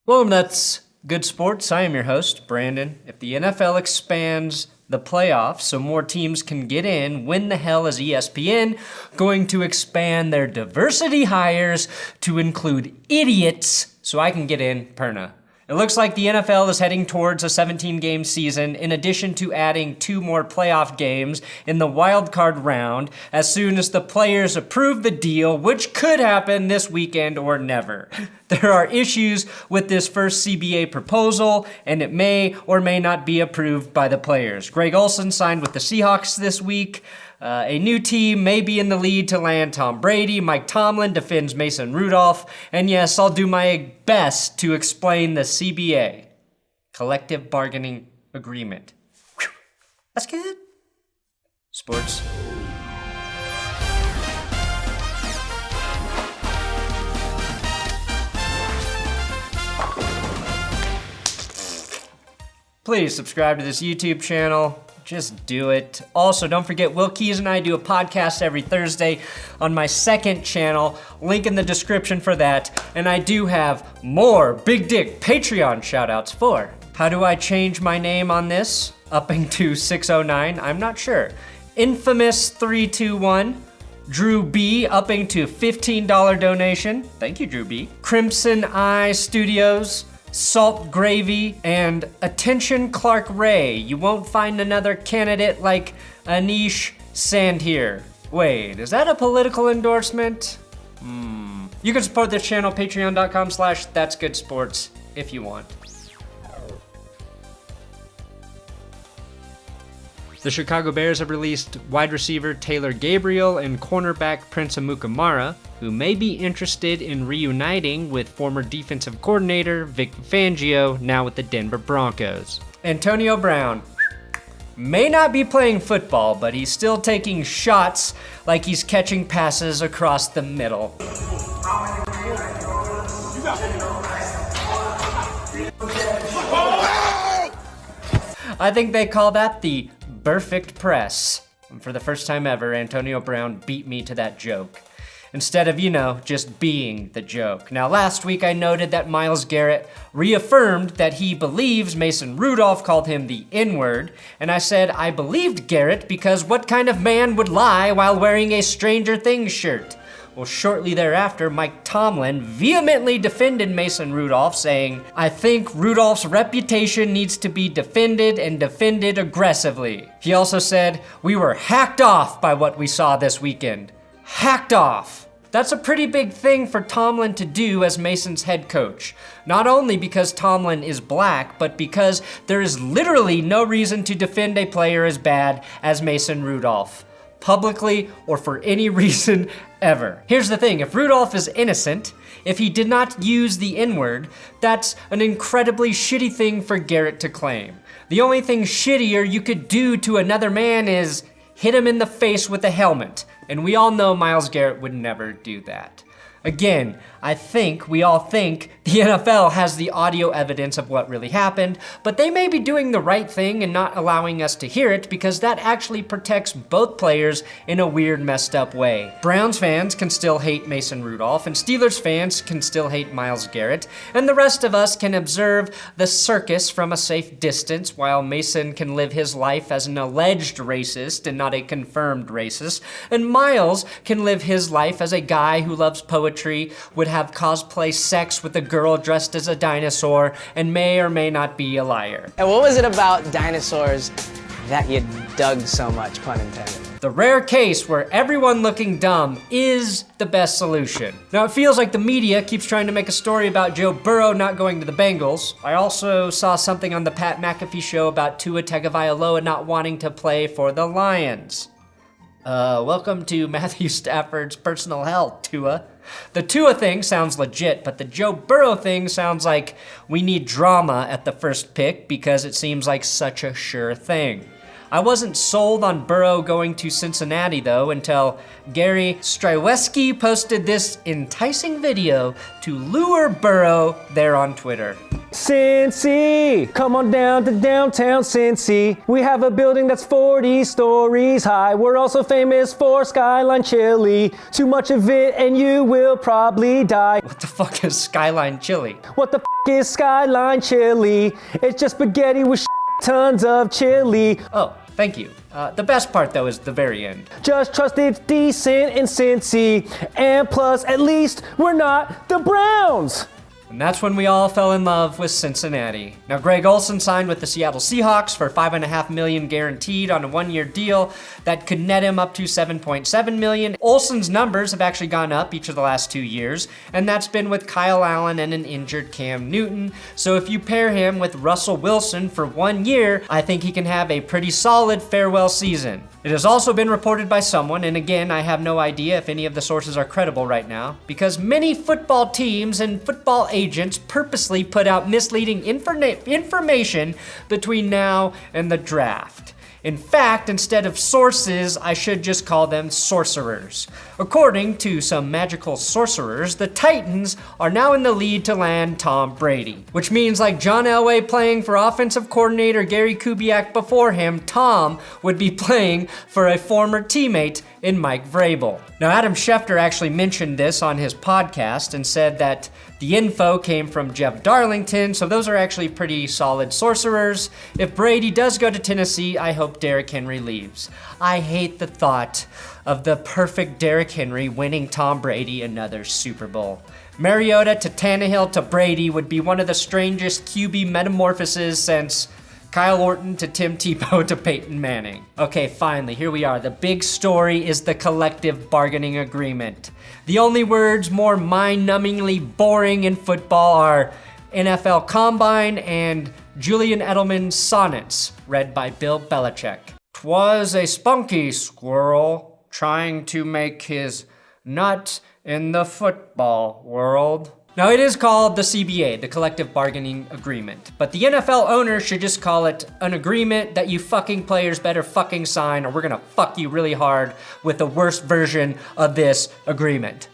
Welcome, that's Good Sports. I am your host, Brandon. If the NFL expands the playoffs so more teams can get in, when the hell is ESPN going to expand their diversity hires to include idiots so I can get in Perna? It looks like the NFL is heading towards a 17-game season, in addition to adding 2 more playoff games in the wild card round as soon as the players approve the deal, which could happen this weekend or never. There are issues with this first CBA proposal, and it may or may not be approved by the players. Olsen signed with the Seahawks this week. A new team may be in the lead to land Tom Brady. Mike Tomlin defends Mason Rudolph. And yes, I'll do my best to explain the CBA, Collective Bargaining Agreement. Whew. That's good. Sports. Please subscribe to this YouTube channel. Just do it. Also, don't forget, Will Keys and I do a podcast every Thursday on my second channel. Link in the description for that. And I do have more Big Dick Patreon shoutouts for. How do I change my name on this? Upping to 609? I'm not sure. Infamous321. Drew B upping to $15 donation. Thank you, Drew B. Crimson Eye Studios. Salt Gravy, and Attention Clark Ray. You won't find another candidate like Anish Sandhir. Wait, is that a political endorsement? You can support this channel, patreon.com/thatsgoodsports if you want. The Chicago Bears have released wide receiver Taylor Gabriel and cornerback Prince Amukamara, who may be interested in reuniting with former defensive coordinator Vic Fangio, now with the Denver Broncos. Antonio Brown may not be playing football, but he's still taking shots like he's catching passes across the middle. I think they call that the perfect press. And for the first time ever, Antonio Brown beat me to that joke, instead of, just being the joke. Now, last week I noted that Myles Garrett reaffirmed that he believes Mason Rudolph called him the N-word, and I said I believed Garrett because what kind of man would lie while wearing a Stranger Things shirt? Well, shortly thereafter, Mike Tomlin vehemently defended Mason Rudolph, saying, "I think Rudolph's reputation needs to be defended and defended aggressively." He also said, "We were hacked off by what we saw this weekend." Hacked off. That's a pretty big thing for Tomlin to do as Mason's head coach. Not only because Tomlin is black, but because there is literally no reason to defend a player as bad as Mason Rudolph, publicly or for any reason ever. Here's the thing, if Rudolph is innocent, if he did not use the N-word, that's an incredibly shitty thing for Garrett to claim. The only thing shittier you could do to another man is hit him in the face with a helmet. And we all know Myles Garrett would never do that. Again, I think we all think the NFL has the audio evidence of what really happened, but they may be doing the right thing and not allowing us to hear it because that actually protects both players in a weird, messed up way. Browns fans can still hate Mason Rudolph, and Steelers fans can still hate Myles Garrett, and the rest of us can observe the circus from a safe distance while Mason can live his life as an alleged racist and not a confirmed racist, and Myles can live his life as a guy who loves poetry, would have cosplay sex with a girl dressed as a dinosaur, and may or may not be a liar. And what was it about dinosaurs that you dug so much, pun intended? The rare case where everyone looking dumb is the best solution. Now, it feels like the media keeps trying to make a story about Joe Burrow not going to the Bengals. I also saw something on the Pat McAfee show about Tua Tagovailoa not wanting to play for the Lions. Welcome to Matthew Stafford's personal hell, Tua. The Tua thing sounds legit, but the Joe Burrow thing sounds like we need drama at the first pick because it seems like such a sure thing. I wasn't sold on Burrow going to Cincinnati, though, until Gary Stryweski posted this enticing video to lure Burrow there on Twitter. Cincy, come on down to downtown Cincy. We have a building that's 40 stories high. We're also famous for Skyline Chili. Too much of it and you will probably die. What the fuck is Skyline Chili? What the is Skyline Chili? It's just spaghetti with tons of chili. Oh, thank you. The best part, though, is the very end. Just trust it's decent in Cincy. And plus, at least we're not the Browns. And that's when we all fell in love with Cincinnati. Now, Greg Olsen signed with the Seattle Seahawks for $5.5 million guaranteed on a one-year deal that could net him up to $7.7 million. Olsen's numbers have actually gone up each of the last 2 years, and that's been with Kyle Allen and an injured Cam Newton. So if you pair him with Russell Wilson for 1 year, I think he can have a pretty solid farewell season. It has also been reported by someone, and again, I have no idea if any of the sources are credible right now, because many football teams and football agents purposely put out misleading information between now and the draft. In fact, instead of sources, I should just call them sorcerers. According to some magical sorcerers, the Titans are now in the lead to land Tom Brady, which means like John Elway playing for offensive coordinator Gary Kubiak before him, Tom would be playing for a former teammate in Mike Vrabel. Now, Adam Schefter actually mentioned this on his podcast and said that the info came from Jeff Darlington, so those are actually pretty solid sorcerers. If Brady does go to Tennessee, I hope Derrick Henry leaves. I hate the thought of the perfect Derrick Henry winning Tom Brady another Super Bowl. Mariota to Tannehill to Brady would be one of the strangest QB metamorphoses since Kyle Orton to Tim Tebow to Peyton Manning. Okay, finally, here we are. The big story is the collective bargaining agreement. The only words more mind-numbingly boring in football are NFL Combine and Julian Edelman's sonnets, read by Bill Belichick. 'Twas a spunky squirrel trying to make his nut in the football world. Now, it is called the CBA, the Collective Bargaining Agreement, but the NFL owners should just call it an agreement that you fucking players better fucking sign, or we're gonna fuck you really hard with the worst version of this agreement.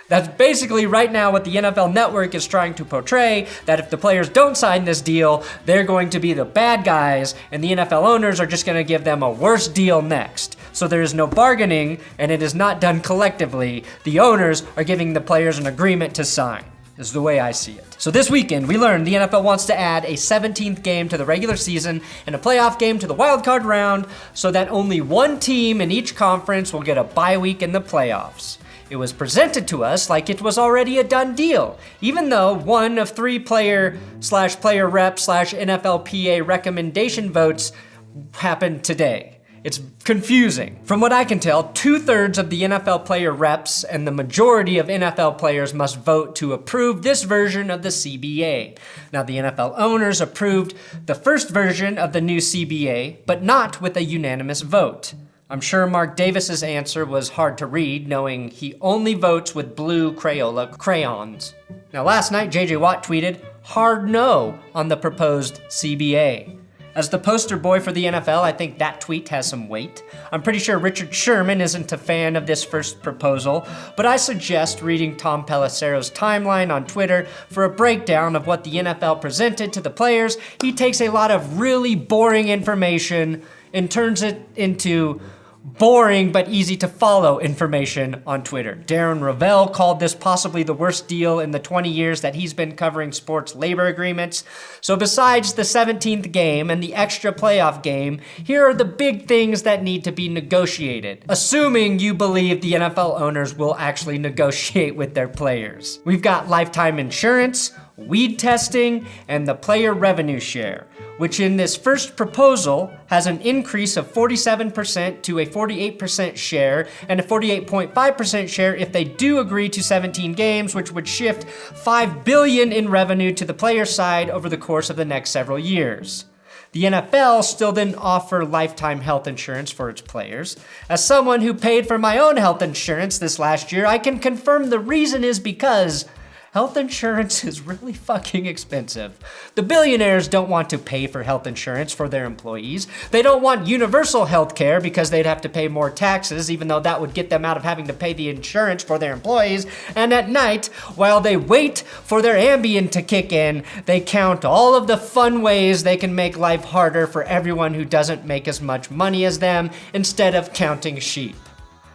That's basically right now what the NFL Network is trying to portray, that if the players don't sign this deal, they're going to be the bad guys, and the NFL owners are just gonna give them a worse deal next. So there is no bargaining, and it is not done collectively. The owners are giving the players an agreement to sign. This is the way I see it. So this weekend, we learned the NFL wants to add a 17th game to the regular season and a playoff game to the wildcard round so that only one team in each conference will get a bye week in the playoffs. It was presented to us like it was already a done deal, even though one of 3 player/player rep/NFLPA recommendation votes happened today. It's confusing. From what I can tell, 2/3 of the NFL player reps and the majority of NFL players must vote to approve this version of the CBA. Now, the NFL owners approved the first version of the new CBA, but not with a unanimous vote. I'm sure Mark Davis's answer was hard to read, knowing he only votes with blue Crayola crayons. Now, last night, JJ Watt tweeted, "Hard no" on the proposed CBA. As the poster boy for the NFL, I think that tweet has some weight. I'm pretty sure Richard Sherman isn't a fan of this first proposal, but I suggest reading Tom Pelissero's timeline on Twitter for a breakdown of what the NFL presented to the players. He takes a lot of really boring information and turns it into boring but easy to follow information on Twitter. Darren Ravel called this possibly the worst deal in the 20 years that he's been covering sports labor agreements. So besides the 17th game and the extra playoff game, here are the big things that need to be negotiated, assuming you believe the NFL owners will actually negotiate with their players. We've got lifetime insurance, weed testing, and the player revenue share, which in this first proposal has an increase of 47% to a 48% share and a 48.5% share if they do agree to 17 games, which would shift $5 billion in revenue to the player side over the course of the next several years. The NFL still didn't offer lifetime health insurance for its players. As someone who paid for my own health insurance this last year, I can confirm the reason is because Health insurance is really fucking expensive. The billionaires don't want to pay for health insurance for their employees. They don't want universal health care because they'd have to pay more taxes, even though that would get them out of having to pay the insurance for their employees. And at night, while they wait for their Ambien to kick in, they count all of the fun ways they can make life harder for everyone who doesn't make as much money as them instead of counting sheep.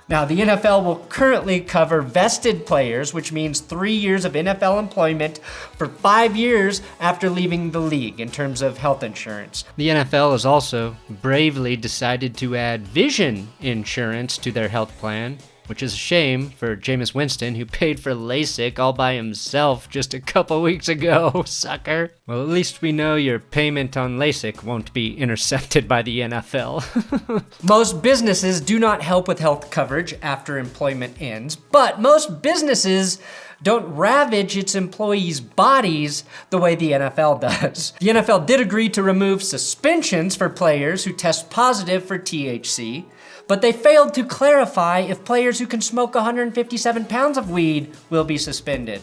Now, the NFL will currently cover vested players, which means 3 years of NFL employment for 5 years after leaving the league in terms of health insurance. The NFL has also bravely decided to add vision insurance to their health plan, which is a shame for Jameis Winston, who paid for LASIK all by himself just a couple weeks ago, sucker. Well, at least we know your payment on LASIK won't be intercepted by the NFL. Most businesses do not help with health coverage after employment ends, but most businesses don't ravage its employees' bodies the way the NFL does. The NFL did agree to remove suspensions for players who test positive for THC, but they failed to clarify if players who can smoke 157 pounds of weed will be suspended.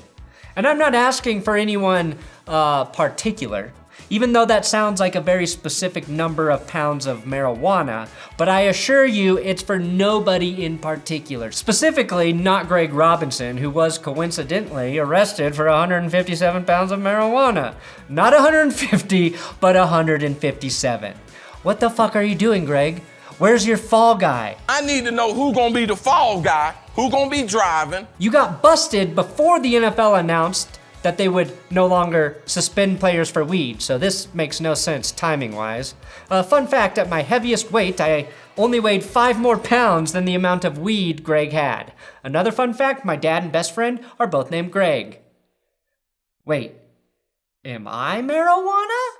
And I'm not asking for anyone particular, even though that sounds like a very specific number of pounds of marijuana, but I assure you it's for nobody in particular. Specifically, not Greg Robinson, who was coincidentally arrested for 157 pounds of marijuana. Not 150, but 157. What the fuck are you doing, Greg? Where's your fall guy? I need to know who gonna be the fall guy, who gonna be driving. You got busted before the NFL announced that they would no longer suspend players for weed, so this makes no sense timing-wise. Fun fact, at my heaviest weight, I only weighed 5 more pounds than the amount of weed Greg had. Another fun fact, my dad and best friend are both named Greg. Wait, am I marijuana?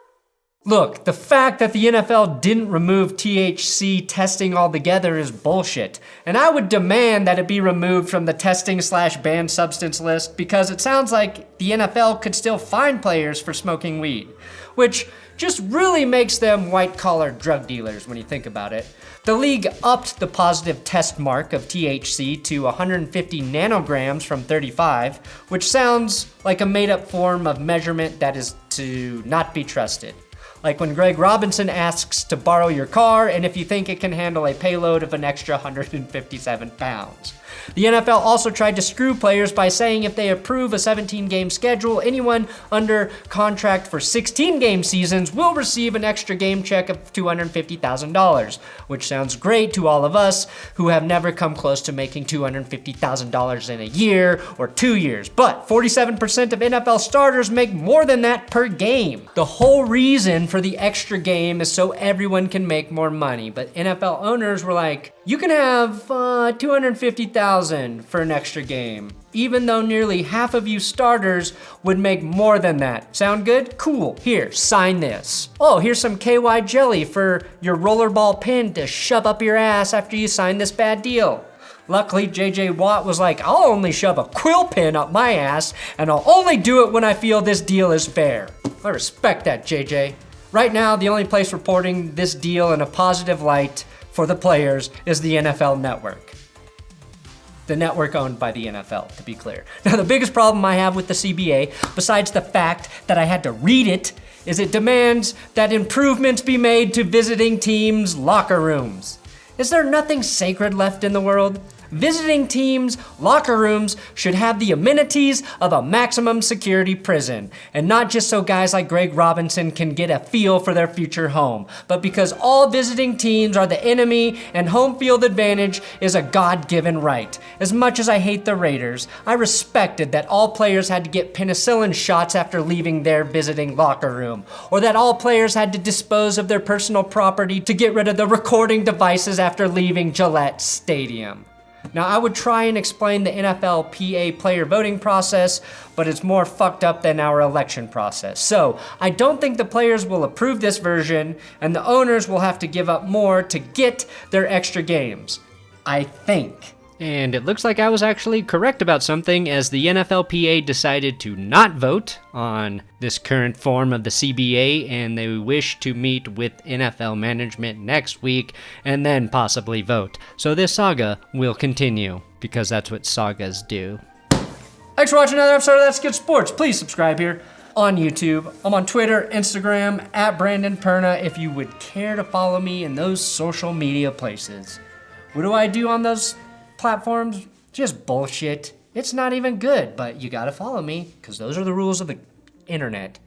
Look, the fact that the NFL didn't remove THC testing altogether is bullshit, and I would demand that it be removed from the testing/banned substance list because it sounds like the NFL could still fine players for smoking weed, which just really makes them white-collar drug dealers when you think about it. The league upped the positive test mark of THC to 150 nanograms from 35, which sounds like a made-up form of measurement that is to not be trusted. Like when Greg Robinson asks to borrow your car and if you think it can handle a payload of an extra 157 pounds. The NFL also tried to screw players by saying if they approve a 17-game schedule, anyone under contract for 16-game seasons will receive an extra game check of $250,000, which sounds great to all of us who have never come close to making $250,000 in a year or 2 years. But 47% of NFL starters make more than that per game. The whole reason for the extra game is so everyone can make more money, but NFL owners were like, you can have $250,000 for an extra game, even though nearly half of you starters would make more than that. Sound good? Cool. Here, sign this. Oh, here's some KY jelly for your rollerball pin to shove up your ass after you sign this bad deal. Luckily, JJ Watt was like, I'll only shove a quill pin up my ass, and I'll only do it when I feel this deal is fair. I respect that, JJ. Right now, the only place reporting this deal in a positive light for the players is the NFL Network. The network owned by the NFL, to be clear. Now, the biggest problem I have with the CBA, besides the fact that I had to read it, is it demands that improvements be made to visiting teams' locker rooms. Is there nothing sacred left in the world? Visiting teams' locker rooms should have the amenities of a maximum security prison, and not just so guys like Greg Robinson can get a feel for their future home, but because all visiting teams are the enemy and home field advantage is a God-given right. As much as I hate the Raiders, I respected that all players had to get penicillin shots after leaving their visiting locker room, or that all players had to dispose of their personal property to get rid of the recording devices after leaving Gillette Stadium. Now, I would try and explain the NFLPA player voting process, but it's more fucked up than our election process. So, I don't think the players will approve this version, and the owners will have to give up more to get their extra games. I think. And it looks like I was actually correct about something, as the NFLPA decided to not vote on this current form of the CBA, and they wish to meet with NFL management next week and then possibly vote. So this saga will continue, because that's what sagas do. Thanks for watching another episode of That's Good Sports. Please subscribe here on YouTube. I'm on Twitter, Instagram, at Brandon Perna, if you would care to follow me in those social media places. What do I do on those platforms? Just bullshit. It's not even good, but you gotta follow me, because those are the rules of the internet.